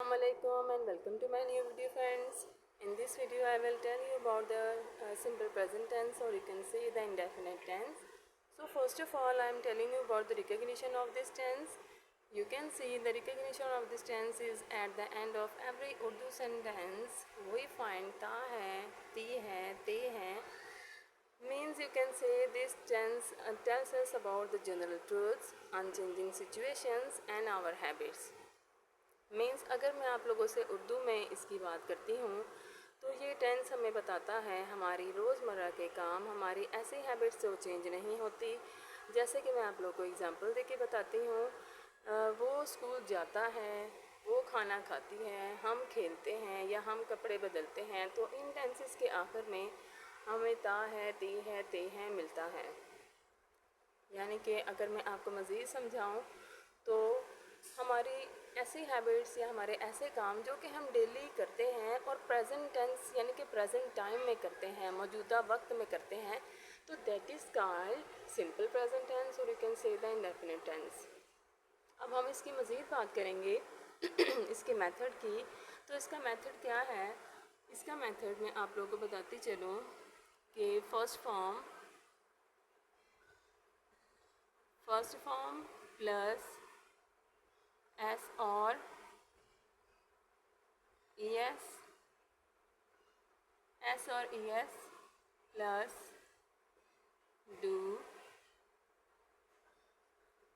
Assalamualaikum and welcome to my new video, friends. In this video I will tell you about the simple present tense, or you can say the indefinite tense. So first of all I am telling you about the recognition of this tense. You can see the recognition of this tense is at the end of every Urdu sentence. We find ta hai, ti hai, te hai. Means you can say this tense tells us about the general truths, unchanging situations and our habits. Means अगर मैं आप लोगों से उर्दू में इसकी बात करती हूँ तो ये टेंस हमें बताता है हमारी रोज़मर्रा के काम, हमारी ऐसी हैबिट्स जो चेंज नहीं होती। जैसे कि मैं आप लोगों को एग्जांपल देके बताती हूँ। वो स्कूल जाता है, वो खाना खाती है, हम खेलते हैं या हम कपड़े बदलते हैं। तो इन टेंसेस के आखिर में हमें ता है, ती है, ते है मिलता है। यानी कि अगर मैं आपको मज़ीद समझाऊँ तो हमारी ऐसी हैबिट्स या हमारे ऐसे काम जो कि हम डेली करते हैं और प्रेजेंट टेंस यानी कि प्रेजेंट टाइम में करते हैं, मौजूदा वक्त में करते हैं, तो that is called simple present tense, और you can say the indefinite tense. अब हम इसकी मज़ीद बात करेंगे इसके मेथड की। तो इसका मेथड क्या है? इसका मेथड मैं आप लोगों को बताती चलूँ कि फर्स्ट फॉर्म प्लस एस और ई एस और ई एस प्लस डू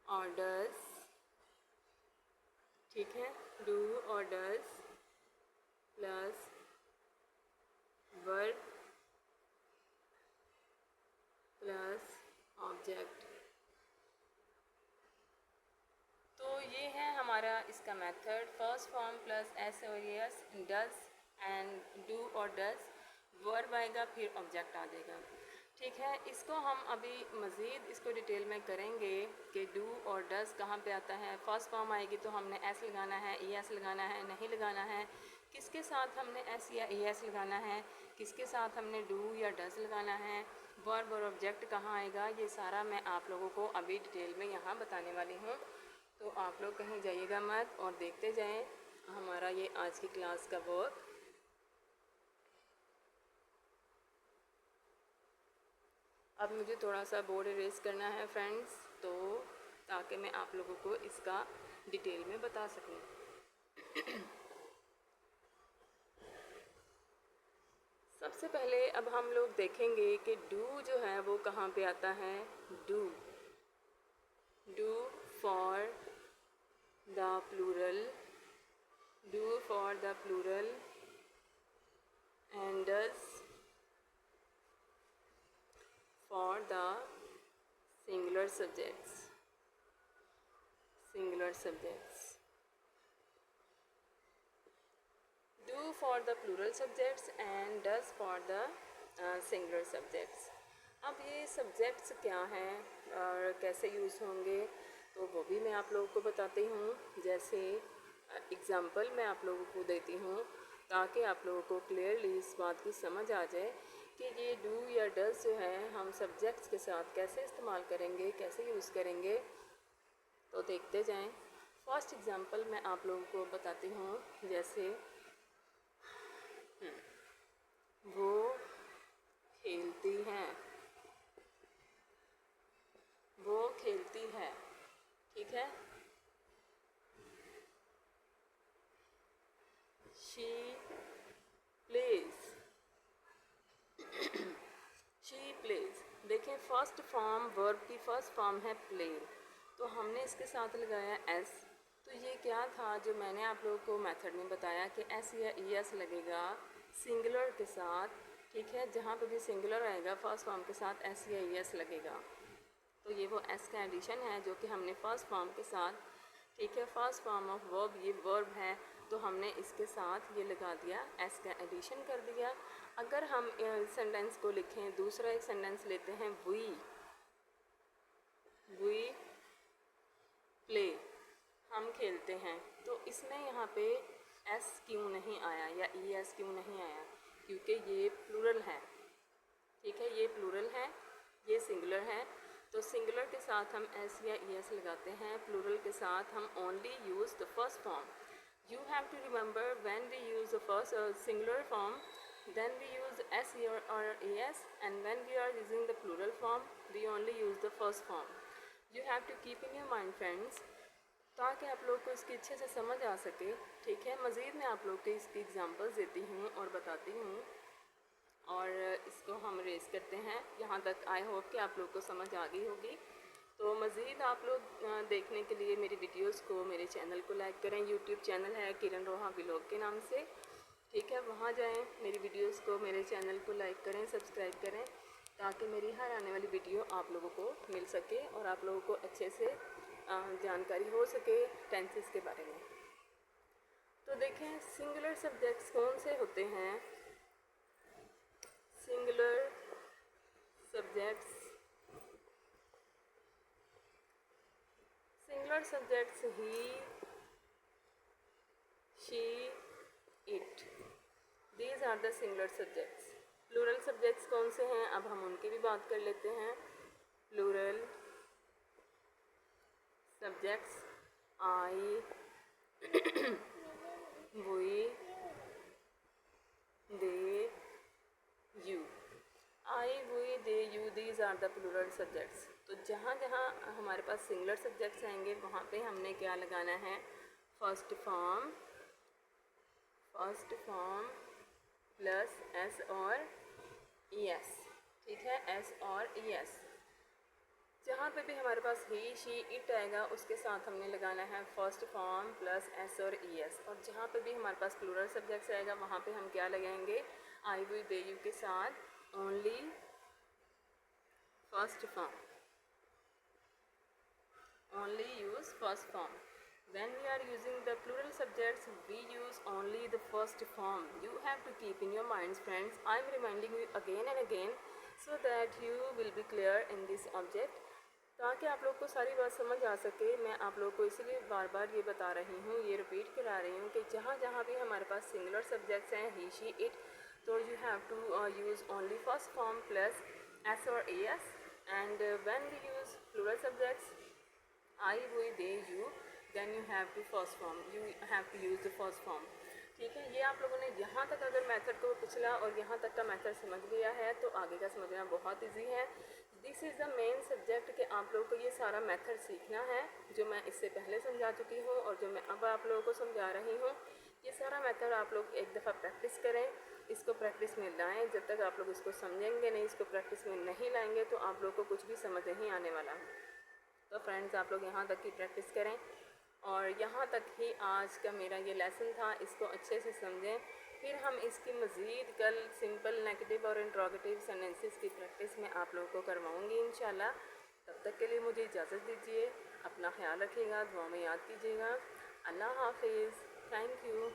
और डज, ठीक है, डू और does plus verb plus object. तो ये है हमारा इसका method, first form plus S और एस, डज एंड डू और डज, वर्ब आएगा फिर ऑब्जेक्ट आ जाएगा। ठीक है, इसको हम अभी मज़ीद इसको डिटेल में करेंगे कि डू और डज कहाँ पे आता है। फर्स्ट फॉर्म आएगी तो हमने एस लगाना है, ई एस लगाना है, नहीं लगाना है, किसके साथ हमने एस या ई एस लगाना है, किसके साथ हमने डू या डज लगाना है, वर्ब और ऑब्जेक्ट कहाँ आएगा, ये सारा मैं आप लोगों को अभी डिटेल में यहाँ बताने वाली हूँ। तो आप लोग कहीं जाइएगा मत और देखते जाएं हमारा ये आज की क्लास का वर्क। अब मुझे थोड़ा सा बोर्ड इरेज करना है फ्रेंड्स, तो ताकि मैं आप लोगों को इसका डिटेल में बता सकूं। सबसे पहले अब हम लोग देखेंगे कि डू जो है वो कहाँ पे आता है। Do for the plural, do for the plural and does for the singular subjects, do for the plural subjects and does for the singular subjects। अब ये सब्जेक्ट्स क्या हैं और कैसे यूज़ होंगे तो वो भी मैं आप लोगों को बताती हूँ। जैसे एग्ज़ाम्पल मैं आप लोगों को देती हूँ ताकि आप लोगों को क्लियरली इस बात की समझ आ जाए कि ये डू या डज जो है हम सब्जेक्ट्स के साथ कैसे इस्तेमाल करेंगे, कैसे यूज़ करेंगे। तो देखते जाएं। फर्स्ट एग्ज़ाम्पल मैं आप लोगों को बताती हूँ। जैसे वो खेलती हैं, वो खेलती है, ठीक है। She plays, she plays. देखिए फर्स्ट फॉर्म वर्ब की फर्स्ट फॉर्म है प्ले, तो हमने इसके साथ लगाया एस। तो ये क्या था जो मैंने आप लोगों को मेथड में बताया कि एस या ई एस लगेगा सिंगुलर के साथ, ठीक है। जहाँ पे भी सिंगुलर आएगा फर्स्ट फॉर्म के साथ एस या ई एस लगेगा। तो ये वो एस का एडिशन है जो कि हमने फर्स्ट फॉर्म के साथ, ठीक है, फर्स्ट फॉर्म ऑफ वर्ब, ये वर्ब है तो हमने इसके साथ ये लगा दिया, एस का एडिशन कर दिया। अगर हम सेंटेंस को लिखें, दूसरा एक सेंटेंस लेते हैं, वी प्ले, हम खेलते हैं, तो इसमें यहाँ पे एस क्यों नहीं आया या ई एस क्यों नहीं आया? क्योंकि ये प्लूरल है, ठीक है, ये प्लूरल है, ये सिंगुलर है। तो सिंगुलर के साथ हम एस या ई एस लगाते हैं, प्लूरल के साथ हम only use the first form. You have to remember when we use the first singular form, then we use s or as, and when we are using the plural form, we only use the first form. You have to keep in your mind friends, ताकि आप लोग को इसकी अच्छे से समझ आ सके। ठीक है, मज़ीद मैं आप लोग के इसकी एग्जांपल्स देती हूँ और बताती हूँ, और इसको हम रेस करते हैं। यहाँ तक आई होप कि आप लोग को समझ आ गई होगी। तो मज़ीद आप लोग देखने के लिए मेरी वीडियोस को, मेरे चैनल को लाइक करें। यूट्यूब चैनल है किरण रोहा व्लॉग के नाम से, ठीक है, वहाँ जाएं, मेरी वीडियोस को, मेरे चैनल को लाइक करें, सब्सक्राइब करें, ताकि मेरी हर आने वाली वीडियो आप लोगों को मिल सके और आप लोगों को अच्छे से जानकारी हो सके टेंसेस के बारे में। तो देखें, सिंगुलर सब्जेक्ट्स कौन से होते हैं? Singular subjects, singular subjects he, she, it, these are the singular subjects. Plural subjects कौन से हैं? अब हम उनकी भी बात कर लेते हैं। Plural subjects I, we, they, you. I, we, they, you, these are the plural subjects. तो जहाँ जहाँ हमारे पास सिंगुलर सब्जेक्ट्स आएंगे वहाँ पे हमने क्या लगाना है? फर्स्ट फॉर्म प्लस एस और ई एस, ठीक है, एस और ई एस। जहाँ पे भी हमारे पास ही, शी, इट आएगा उसके साथ हमने लगाना है फर्स्ट फॉर्म प्लस एस और ई एस। और जहाँ पे भी हमारे पास प्लूरल सब्जेक्ट्स आएगा वहाँ पे हम क्या लगाएंगे? आई, वी, दे, यू के साथ only first form, only use first form. When we are using the plural subjects, we use only the first form. You have to keep in your minds friends. I am reminding you again and again so that you will be clear in this object, ताकि आप लोग को सारी बात समझ आ सके। मैं आप लोग को इसलिए बार बार ये बता रही हूँ, ये रिपीट करा रही हूँ कि जहाँ जहाँ भी हमारे पास सिंगुलर सब्जेक्ट्स हैं, ही, शी, इट, तो you have to use only first form plus s or es, and when we use plural subjects I, we, they, you, then you have to first form, you have to use the first form। ठीक है, ये आप लोगों ने यहाँ तक अगर method को पिछला और यहाँ तक का मेथड समझ लिया है तो आगे का समझना बहुत इजी है। This is the main subject कि आप लोगों को ये सारा मेथड सीखना है, जो मैं इससे पहले समझा चुकी हूँ और जो मैं अब आप लोगों को समझा रही हूँ। ये सारा मेथड आप लोग एक दफ़ा प्रैक्टिस करें, इसको प्रैक्टिस में लाएँ। जब तक आप लोग इसको समझेंगे नहीं, इसको प्रैक्टिस में नहीं लाएंगे तो आप लोग को कुछ भी समझ नहीं आने वाला। तो फ्रेंड्स, आप लोग यहाँ तक की प्रैक्टिस करें और यहाँ तक ही आज का मेरा ये लेसन था, इसको अच्छे से समझें। फिर हम इसकी मज़ीद कल सिंपल, नेगेटिव और इंट्रोगेटिव सेंटेंसेस की प्रैक्टिस में आप लोगों को करवाऊँगी इंशाल्लाह। तब तक के लिए मुझे इजाज़त दीजिए। अपना ख्याल रखिएगा, दुआ में याद कीजिएगा। अल्लाह हाफिज़, थैंक यू।